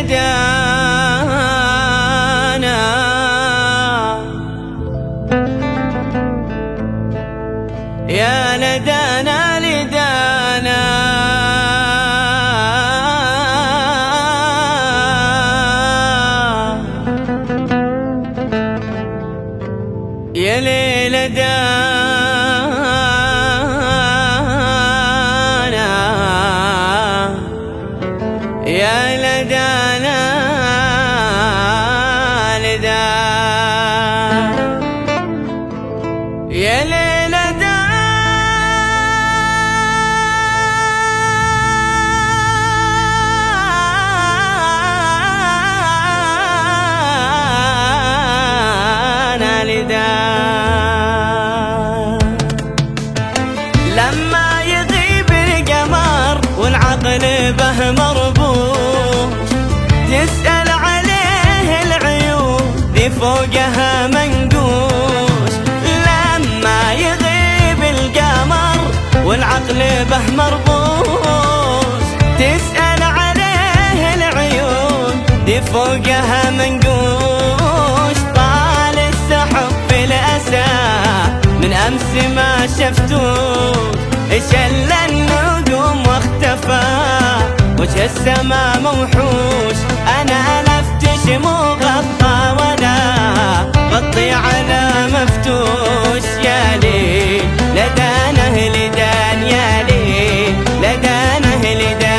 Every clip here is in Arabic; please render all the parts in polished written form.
لدانا يا لدانا لدانا يا ليل دانا يا لدانا لدانا يا ليل دانا لدانا لما يغيب القمر والعقل به مربوط تسأل عليه العيون ذي فوقها منقوش. لما يغيب القمر والعقل به مربوط تسأل عليه العيون ذي فوقها منقوش. طال السحب في الأسى من أمس ما شفتوه شل النجوم واختفى وجه السما موحوش. أنا لفت مغطى ولا غطي على مفتوش. يا ليل لدانه لدان يا ليل لدانه لدان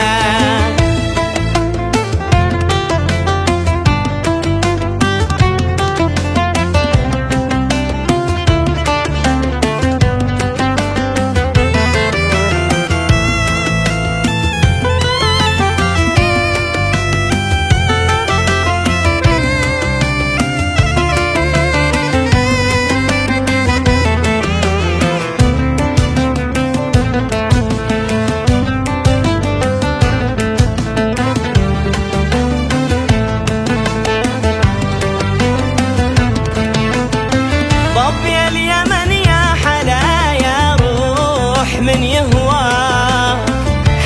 من يهواك.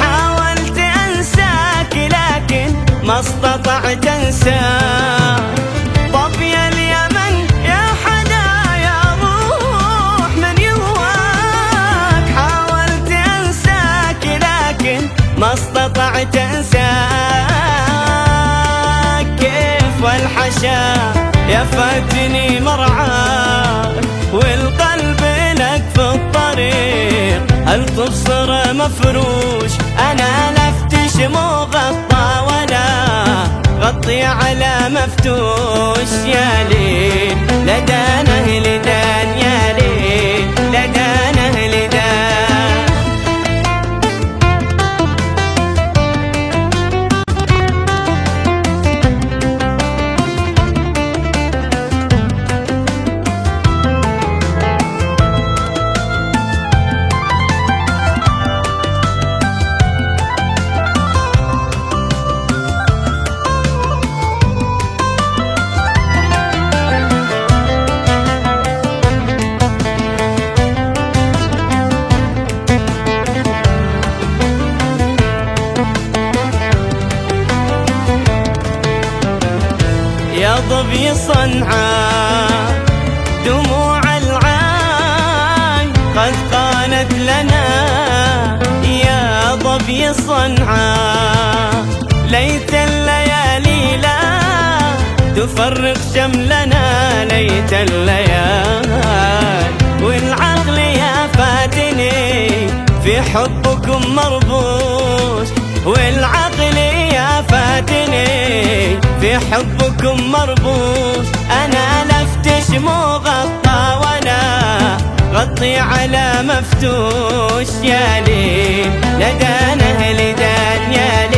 حاولت أنساك لكن ما استطعت أنساك. طب يا اليمن يا حدايا روح من يهواك. حاولت أنساك لكن ما استطعت أنساك. كيف والحشا يا فاتني مرعاك والقلب لك في الطريق هل تبصر مفروش. أنا لفتش مغطى ولا غطي على مفتوش. يا ليل لدانه لدان يا ليل لدانه لدان يا ضبي صنعاء دموع العين قد قالت لنا. يا ضبي صنعاء ليت الليالي لا تفرق شملنا. ليت الليالي والعقل يا فاتني في حبكم مربوط. والعقل يا فاتني في حبكم مربوط. أنا لفتش مغطى ولا غطي على مفتوش. يا ليل لدانه لدان يا ليل